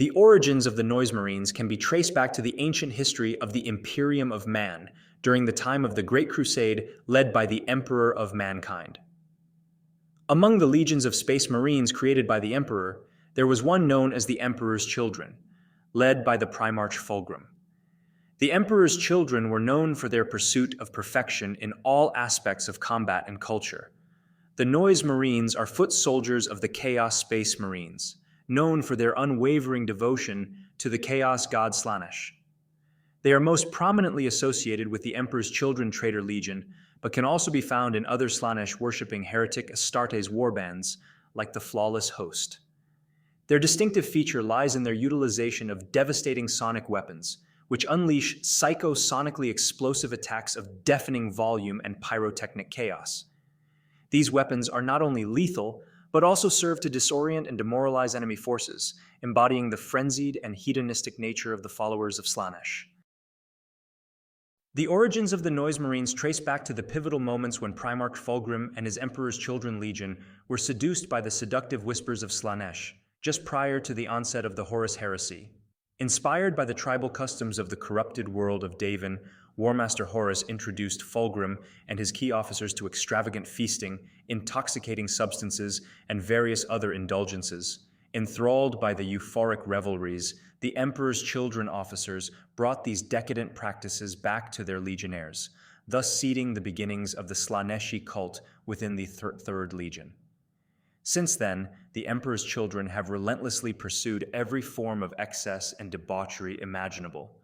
The origins of the Noise Marines can be traced back to the ancient history of the Imperium of Man during the time of the Great Crusade led by the Emperor of Mankind. Among the legions of Space Marines created by the Emperor, there was one known as the Emperor's Children, led by the Primarch Fulgrim. The Emperor's Children were known for their pursuit of perfection in all aspects of combat and culture. The Noise Marines are foot soldiers of the Chaos Space Marines, known for their unwavering devotion to the Chaos god Slaanesh. They are most prominently associated with the Emperor's Children Traitor Legion, but can also be found in other Slaanesh-worshipping heretic Astartes warbands, like the Flawless Host. Their distinctive feature lies in their utilization of devastating sonic weapons, which unleash psycho-sonically explosive attacks of deafening volume and pyrotechnic chaos. These weapons are not only lethal, but also serve to disorient and demoralize enemy forces, embodying the frenzied and hedonistic nature of the followers of Slaanesh. The origins of the Noise Marines trace back to the pivotal moments when Primarch Fulgrim and his Emperor's Children Legion were seduced by the seductive whispers of Slaanesh, just prior to the onset of the Horus Heresy. Inspired by the tribal customs of the corrupted world of Davin, War Master Horus introduced Fulgrim and his key officers to extravagant feasting, intoxicating substances, and various other indulgences. Enthralled by the euphoric revelries, the Emperor's Children officers brought these decadent practices back to their legionnaires, thus seeding the beginnings of the Slaaneshi cult within the Third Legion. Since then, the Emperor's Children have relentlessly pursued every form of excess and debauchery imaginable,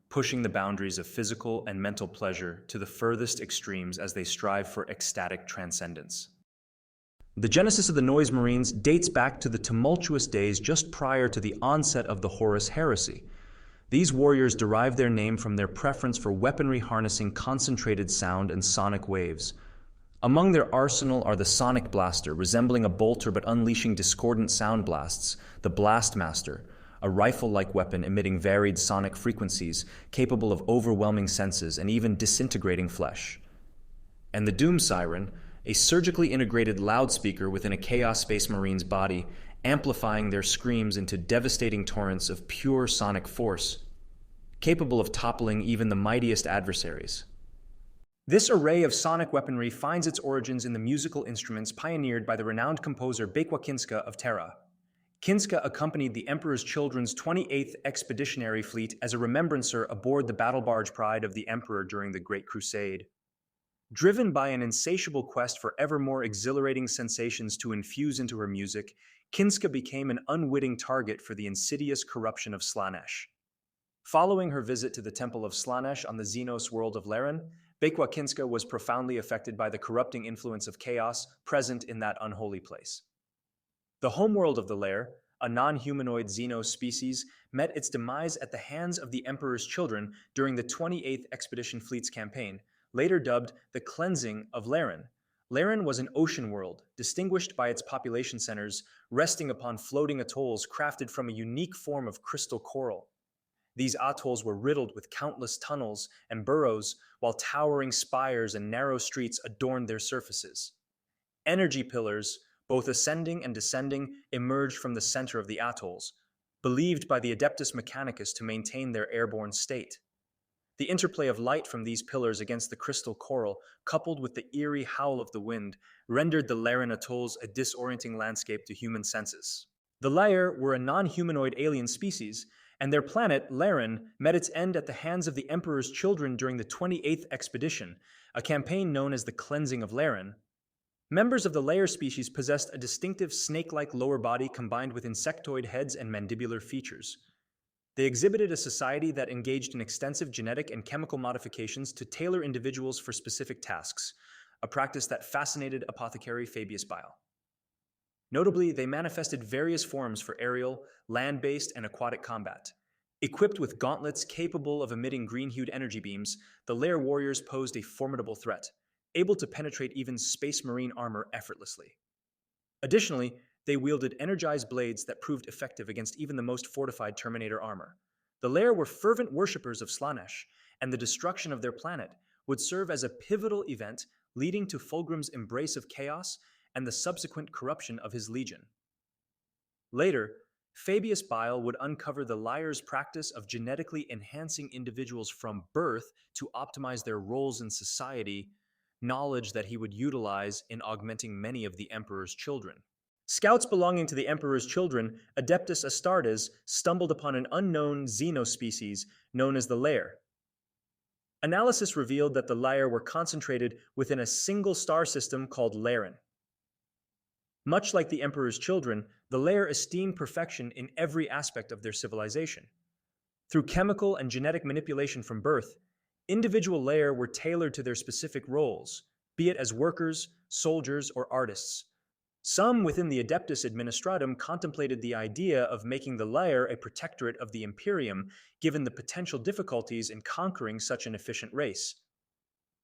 pushing the boundaries of physical and mental pleasure to the furthest extremes as they strive for ecstatic transcendence. The genesis of the Noise Marines dates back to the tumultuous days just prior to the onset of the Horus Heresy. These warriors derived their name from their preference for weaponry harnessing concentrated sound and sonic waves. Among their arsenal are the Sonic Blaster, resembling a bolter but unleashing discordant sound blasts, the Blastmaster, a rifle-like weapon emitting varied sonic frequencies capable of overwhelming senses and even disintegrating flesh, and the Doom Siren, a surgically integrated loudspeaker within a Chaos Space Marine's body, amplifying their screams into devastating torrents of pure sonic force, capable of toppling even the mightiest adversaries. This array of sonic weaponry finds its origins in the musical instruments pioneered by the renowned composer Bekwa Kinska of Terra. Kinska accompanied the Emperor's Children's 28th Expeditionary Fleet as a remembrancer aboard the battle barge Pride of the Emperor during the Great Crusade. Driven by an insatiable quest for ever more exhilarating sensations to infuse into her music, Kinska became an unwitting target for the insidious corruption of Slaanesh. Following her visit to the Temple of Slaanesh on the Xenos world of Laren, Bekwa Kinska was profoundly affected by the corrupting influence of chaos present in that unholy place. The homeworld of the Lair, a non-humanoid Xenos species, met its demise at the hands of the Emperor's Children during the 28th Expedition Fleet's campaign, later dubbed the Cleansing of Laren. Laren was an ocean world, distinguished by its population centers resting upon floating atolls crafted from a unique form of crystal coral. These atolls were riddled with countless tunnels and burrows, while towering spires and narrow streets adorned their surfaces. Energy pillars, both ascending and descending, emerged from the center of the atolls, believed by the Adeptus Mechanicus to maintain their airborne state. The interplay of light from these pillars against the crystal coral, coupled with the eerie howl of the wind, rendered the Laren atolls a disorienting landscape to human senses. The Lair were a non-humanoid alien species, and their planet, Laren, met its end at the hands of the Emperor's Children during the 28th Expedition, a campaign known as the Cleansing of Laren. Members of the Lair species possessed a distinctive snake-like lower body combined with insectoid heads and mandibular features. They exhibited a society that engaged in extensive genetic and chemical modifications to tailor individuals for specific tasks, a practice that fascinated apothecary Fabius Bile. Notably, they manifested various forms for aerial, land-based, and aquatic combat. Equipped with gauntlets capable of emitting green-hued energy beams, the Lair warriors posed a formidable threat, able to penetrate even Space Marine armor effortlessly. Additionally, they wielded energized blades that proved effective against even the most fortified Terminator armor. The Lair were fervent worshippers of Slaanesh, and the destruction of their planet would serve as a pivotal event leading to Fulgrim's embrace of chaos and the subsequent corruption of his legion. Later, Fabius Bile would uncover the liar's practice of genetically enhancing individuals from birth to optimize their roles in society, knowledge that he would utilize in augmenting many of the emperor's children. Scouts belonging to the emperor's children, Adeptus Astartes, stumbled upon an unknown xenospecies known as the lair. Analysis revealed that the lair were concentrated within a single star system called Laren. Much like the emperor's children, the lair esteemed perfection in every aspect of their civilization. Through chemical and genetic manipulation from birth, individual lair were tailored to their specific roles, be it as workers, soldiers, or artists. Some within the Adeptus Administratum contemplated the idea of making the lair a protectorate of the Imperium, given the potential difficulties in conquering such an efficient race.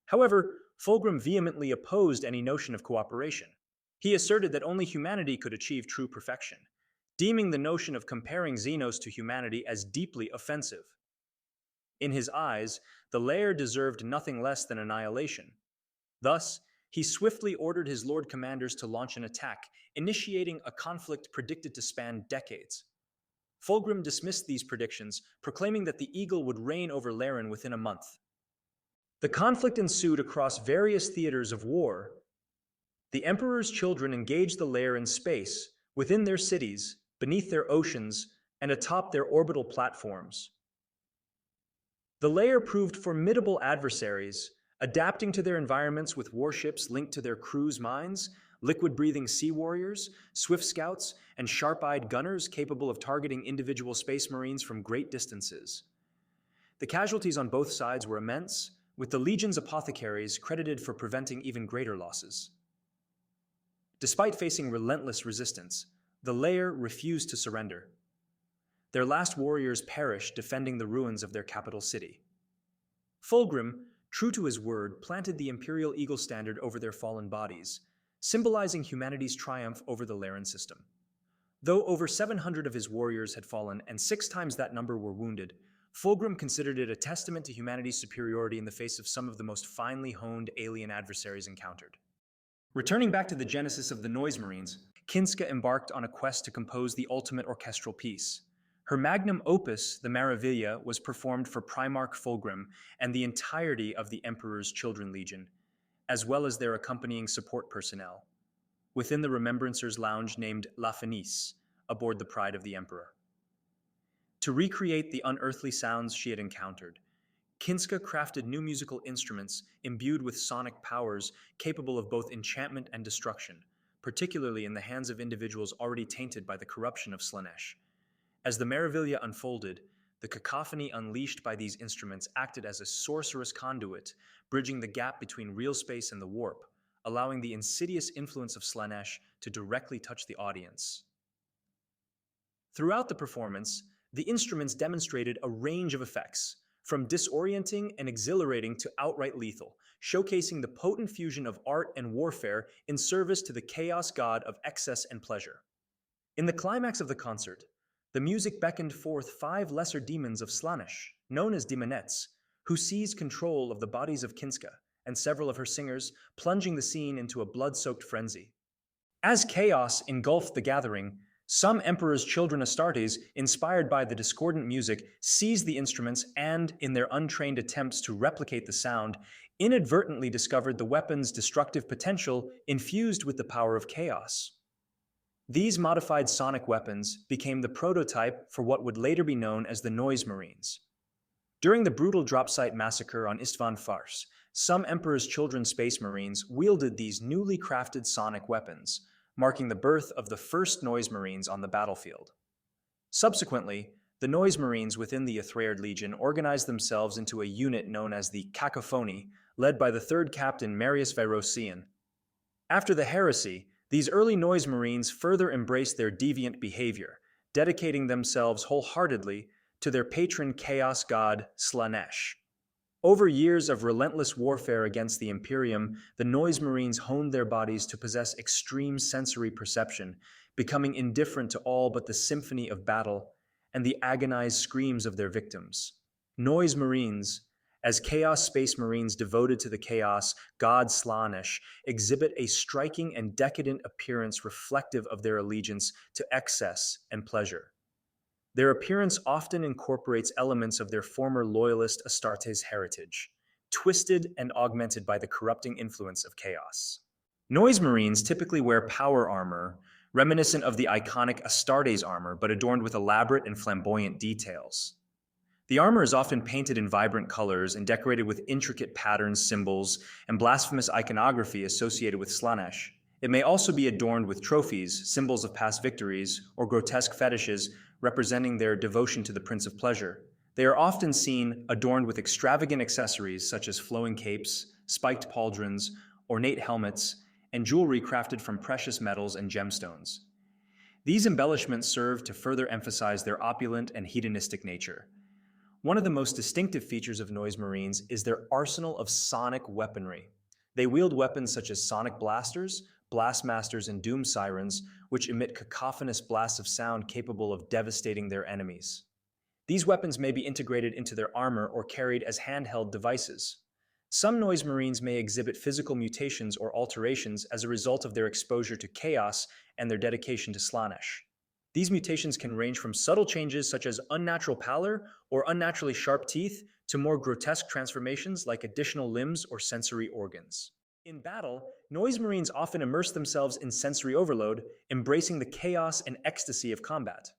However, Fulgrim vehemently opposed any notion of cooperation. He asserted that only humanity could achieve true perfection, deeming the notion of comparing Xenos to humanity as deeply offensive. In his eyes, the lair deserved nothing less than annihilation. Thus, he swiftly ordered his Lord Commanders to launch an attack, initiating a conflict predicted to span decades. Fulgrim dismissed these predictions, proclaiming that the Eagle would reign over Laren within a month. The conflict ensued across various theaters of war. The Emperor's children engaged the lair in space, within their cities, beneath their oceans, and atop their orbital platforms. The lair proved formidable adversaries, adapting to their environments with warships linked to their crews' minds, liquid-breathing sea warriors, swift scouts, and sharp-eyed gunners capable of targeting individual space marines from great distances. The casualties on both sides were immense, with the Legion's apothecaries credited for preventing even greater losses. Despite facing relentless resistance, the lair refused to surrender. Their last warriors perished defending the ruins of their capital city. Fulgrim, true to his word, planted the Imperial Eagle standard over their fallen bodies, symbolizing humanity's triumph over the Laren system. Though over 700 of his warriors had fallen and 6 times that number were wounded, Fulgrim considered it a testament to humanity's superiority in the face of some of the most finely honed alien adversaries encountered. Returning back to the genesis of the Noise Marines, Kinska embarked on a quest to compose the ultimate orchestral piece. Her magnum opus, the Maravilla, was performed for Primarch Fulgrim and the entirety of the Emperor's Children Legion, as well as their accompanying support personnel, within the Remembrancer's lounge named La Fenice, aboard the Pride of the Emperor. To recreate the unearthly sounds she had encountered, Kinska crafted new musical instruments imbued with sonic powers capable of both enchantment and destruction, particularly in the hands of individuals already tainted by the corruption of Slaanesh. As the Maravilla unfolded, the cacophony unleashed by these instruments acted as a sorcerous conduit, bridging the gap between real space and the warp, allowing the insidious influence of Slaanesh to directly touch the audience. Throughout the performance, the instruments demonstrated a range of effects, from disorienting and exhilarating to outright lethal, showcasing the potent fusion of art and warfare in service to the chaos god of excess and pleasure. In the climax of the concert, the music beckoned forth 5 lesser demons of Slaanesh, known as demonettes, who seized control of the bodies of Kinska and several of her singers, plunging the scene into a blood-soaked frenzy. As chaos engulfed the gathering, some Emperor's Children Astartes, inspired by the discordant music, seized the instruments and, in their untrained attempts to replicate the sound, inadvertently discovered the weapon's destructive potential infused with the power of chaos. These modified sonic weapons became the prototype for what would later be known as the Noise Marines. During the brutal dropsite massacre on Istvan Fars, some Emperor's Children Space Marines wielded these newly crafted sonic weapons, marking the birth of the first Noise Marines on the battlefield. Subsequently, the Noise Marines within the Ithraeard Legion organized themselves into a unit known as the Cacophony, led by the 3rd Captain Marius Vairosian. After the heresy, these early Noise Marines further embraced their deviant behavior, dedicating themselves wholeheartedly to their patron chaos god Slaanesh. Over years of relentless warfare against the Imperium, the Noise Marines honed their bodies to possess extreme sensory perception, becoming indifferent to all but the symphony of battle and the agonized screams of their victims. Noise Marines, as Chaos Space Marines devoted to the chaos god Slaanesh, exhibit a striking and decadent appearance reflective of their allegiance to excess and pleasure. Their appearance often incorporates elements of their former loyalist Astartes heritage, twisted and augmented by the corrupting influence of chaos. Noise Marines typically wear power armor, reminiscent of the iconic Astartes armor but adorned with elaborate and flamboyant details. The armor is often painted in vibrant colors and decorated with intricate patterns, symbols, and blasphemous iconography associated with Slanesh. It may also be adorned with trophies, symbols of past victories, or grotesque fetishes representing their devotion to the Prince of Pleasure. They are often seen adorned with extravagant accessories such as flowing capes, spiked pauldrons, ornate helmets, and jewelry crafted from precious metals and gemstones. These embellishments serve to further emphasize their opulent and hedonistic nature. One of the most distinctive features of Noise Marines is their arsenal of sonic weaponry. They wield weapons such as sonic blasters, blastmasters, and doom sirens, which emit cacophonous blasts of sound capable of devastating their enemies. These weapons may be integrated into their armor or carried as handheld devices. Some Noise Marines may exhibit physical mutations or alterations as a result of their exposure to chaos and their dedication to Slanesh. These mutations can range from subtle changes such as unnatural pallor or unnaturally sharp teeth to more grotesque transformations like additional limbs or sensory organs. In battle, Noise Marines often immerse themselves in sensory overload, embracing the chaos and ecstasy of combat.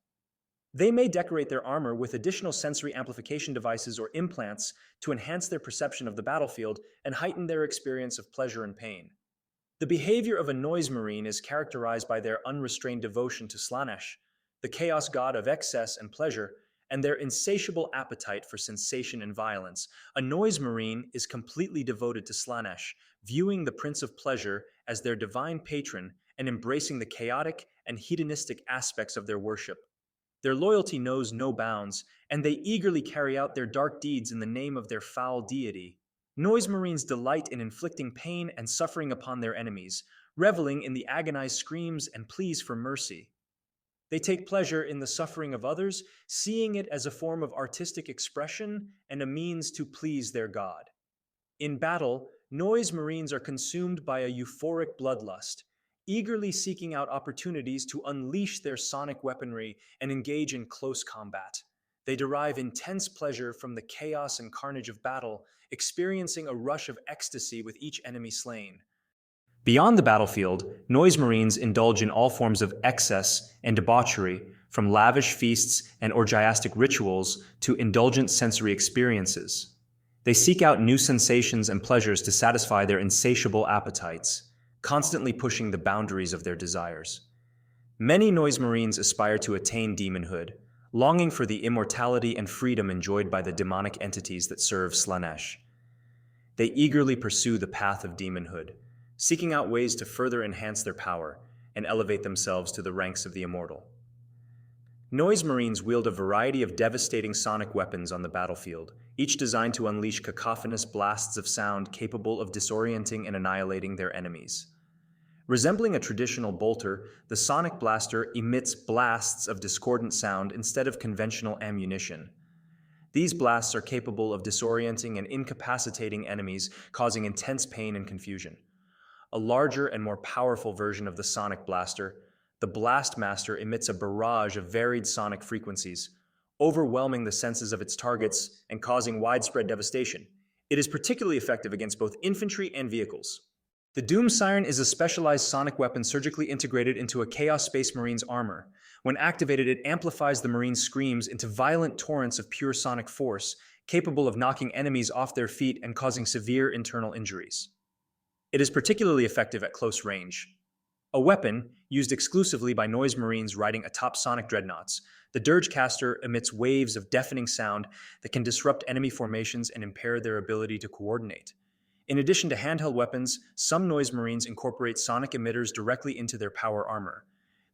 They may decorate their armor with additional sensory amplification devices or implants to enhance their perception of the battlefield and heighten their experience of pleasure and pain. The behavior of a Noise Marine is characterized by their unrestrained devotion to Slanesh, the chaos god of excess and pleasure, and their insatiable appetite for sensation and violence. A Noise Marine is completely devoted to Slanesh, viewing the Prince of Pleasure as their divine patron and embracing the chaotic and hedonistic aspects of their worship. Their loyalty knows no bounds, and they eagerly carry out their dark deeds in the name of their foul deity. Noise Marines delight in inflicting pain and suffering upon their enemies, reveling in the agonized screams and pleas for mercy. They take pleasure in the suffering of others, seeing it as a form of artistic expression and a means to please their god. In battle, Noise Marines are consumed by a euphoric bloodlust, eagerly seeking out opportunities to unleash their sonic weaponry and engage in close combat. They derive intense pleasure from the chaos and carnage of battle, experiencing a rush of ecstasy with each enemy slain. Beyond the battlefield, Noise Marines indulge in all forms of excess and debauchery, from lavish feasts and orgiastic rituals to indulgent sensory experiences. They seek out new sensations and pleasures to satisfy their insatiable appetites, constantly pushing the boundaries of their desires. Many Noise Marines aspire to attain demonhood, longing for the immortality and freedom enjoyed by the demonic entities that serve Slanesh. They eagerly pursue the path of demonhood, seeking out ways to further enhance their power and elevate themselves to the ranks of the immortal. Noise Marines wield a variety of devastating sonic weapons on the battlefield, each designed to unleash cacophonous blasts of sound capable of disorienting and annihilating their enemies. Resembling a traditional bolter, the sonic blaster emits blasts of discordant sound instead of conventional ammunition. These blasts are capable of disorienting and incapacitating enemies, causing intense pain and confusion. A larger and more powerful version of the sonic blaster, the Blastmaster emits a barrage of varied sonic frequencies, overwhelming the senses of its targets and causing widespread devastation. It is particularly effective against both infantry and vehicles. The Doom Siren is a specialized sonic weapon surgically integrated into a Chaos Space Marine's armor. When activated, it amplifies the Marine's screams into violent torrents of pure sonic force, capable of knocking enemies off their feet and causing severe internal injuries. It is particularly effective at close range. A weapon used exclusively by Noise Marines riding atop sonic dreadnoughts, the Dirgecaster emits waves of deafening sound that can disrupt enemy formations and impair their ability to coordinate. In addition to handheld weapons, some Noise Marines incorporate sonic emitters directly into their power armor.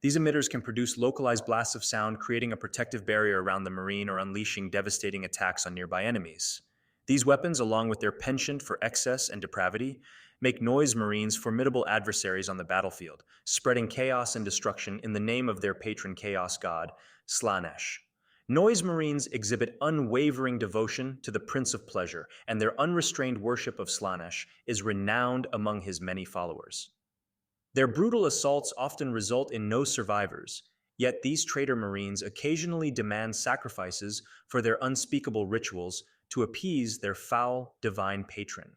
These emitters can produce localized blasts of sound, creating a protective barrier around the Marine or unleashing devastating attacks on nearby enemies. These weapons, along with their penchant for excess and depravity, make Noise Marines formidable adversaries on the battlefield, spreading chaos and destruction in the name of their patron chaos god, Slanesh. Noise Marines exhibit unwavering devotion to the Prince of Pleasure, and their unrestrained worship of Slanesh is renowned among his many followers. Their brutal assaults often result in no survivors, Yet these traitor Marines occasionally demand sacrifices for their unspeakable rituals to appease their foul divine patron.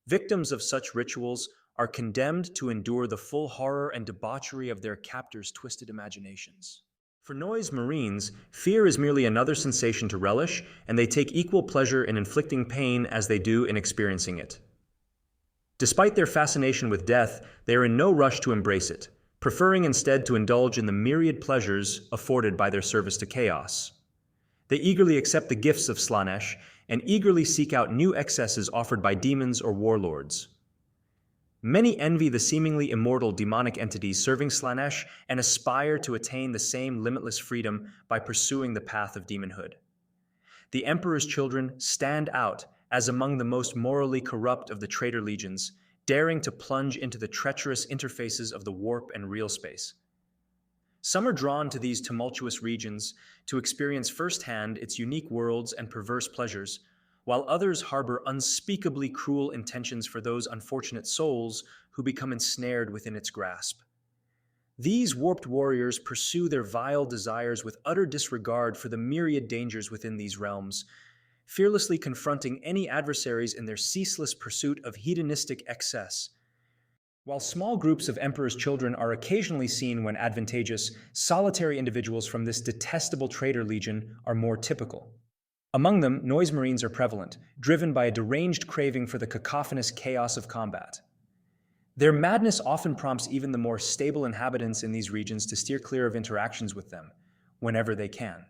Victims of such rituals are condemned to endure the full horror and debauchery of their captors' twisted imaginations. For Noise Marines, fear is merely another sensation to relish, and they take equal pleasure in inflicting pain as they do in experiencing it. Despite their fascination with death, they are in no rush to embrace it, preferring instead to indulge in the myriad pleasures afforded by their service to chaos. They eagerly accept the gifts of Slaanesh and eagerly seek out new excesses offered by demons or warlords. Many envy the seemingly immortal demonic entities serving Slaanesh and aspire to attain the same limitless freedom by pursuing the path of demonhood. The Emperor's children stand out as among the most morally corrupt of the traitor legions, daring to plunge into the treacherous interfaces of the warp and real space. Some are drawn to these tumultuous regions to experience firsthand its unique worlds and perverse pleasures, while others harbor unspeakably cruel intentions for those unfortunate souls who become ensnared within its grasp. These warped warriors pursue their vile desires with utter disregard for the myriad dangers within these realms, fearlessly confronting any adversaries in their ceaseless pursuit of hedonistic excess. While small groups of Emperor's children are occasionally seen when advantageous, solitary individuals from this detestable traitor legion are more typical. Among them, Noise Marines are prevalent, driven by a deranged craving for the cacophonous chaos of combat. Their madness often prompts even the more stable inhabitants in these regions to steer clear of interactions with them, whenever they can.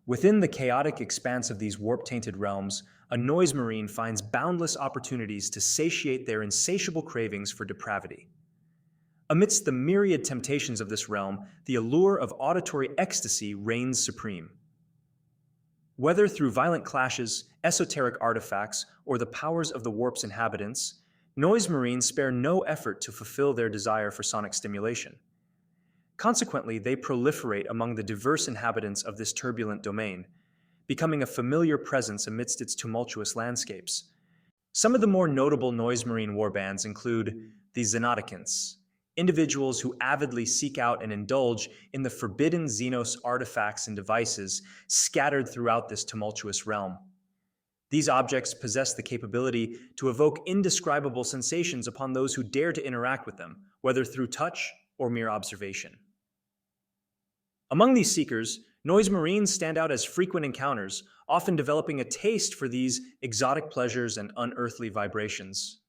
Within the chaotic expanse of these warp-tainted realms, a Noise Marine finds boundless opportunities to satiate their insatiable cravings for depravity. Amidst the myriad temptations of this realm, the allure of auditory ecstasy reigns supreme. Whether through violent clashes, esoteric artifacts, or the powers of the warp's inhabitants, Noise Marines spare no effort to fulfill their desire for sonic stimulation. Consequently, they proliferate among the diverse inhabitants of this turbulent domain, becoming a familiar presence amidst its tumultuous landscapes. Some of the more notable Noise Marine warbands include the Xenodicants, individuals who avidly seek out and indulge in the forbidden Xenos artifacts and devices scattered throughout this tumultuous realm. These objects possess the capability to evoke indescribable sensations upon those who dare to interact with them, whether through touch or mere observation. Among these seekers, Noise Marines stand out as frequent encounters, often developing a taste for these exotic pleasures and unearthly vibrations.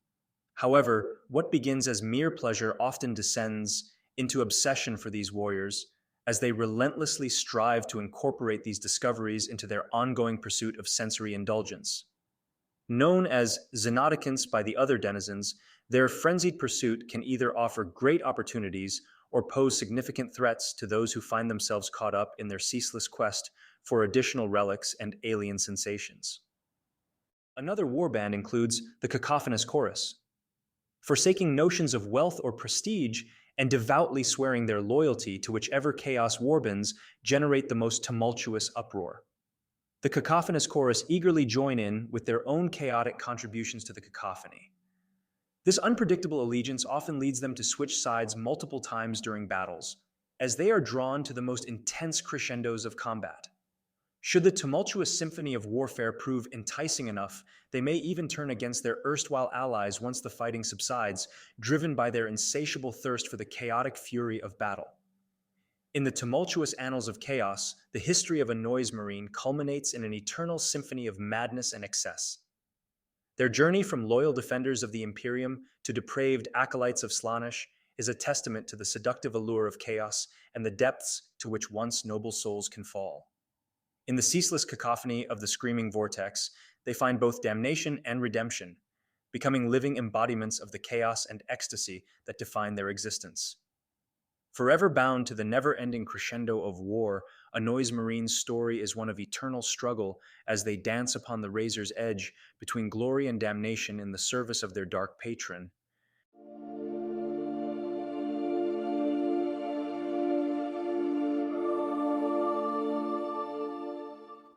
However, what begins as mere pleasure often descends into obsession for these warriors as they relentlessly strive to incorporate these discoveries into their ongoing pursuit of sensory indulgence. Known as Xenodicants by the other denizens, their frenzied pursuit can either offer great opportunities or pose significant threats to those who find themselves caught up in their ceaseless quest for additional relics and alien sensations. Another warband includes the Cacophonous Chorus. Forsaking notions of wealth or prestige and devoutly swearing their loyalty to whichever chaos warbands generate the most tumultuous uproar. The Cacophonous Chorus eagerly join in with their own chaotic contributions to the cacophony. This unpredictable allegiance often leads them to switch sides multiple times during battles, as they are drawn to the most intense crescendos of combat. Should the tumultuous symphony of warfare prove enticing enough, they may even turn against their erstwhile allies once the fighting subsides, driven by their insatiable thirst for the chaotic fury of battle. In the tumultuous annals of chaos, the history of a Noise Marine culminates in an eternal symphony of madness and excess. Their journey from loyal defenders of the Imperium to depraved acolytes of Slaanesh is a testament to the seductive allure of chaos and the depths to which once noble souls can fall. In the ceaseless cacophony of the screaming vortex, they find both damnation and redemption, becoming living embodiments of the chaos and ecstasy that define their existence. Forever bound to the never-ending crescendo of war, a Noise Marine's story is one of eternal struggle as they dance upon the razor's edge between glory and damnation in the service of their dark patron.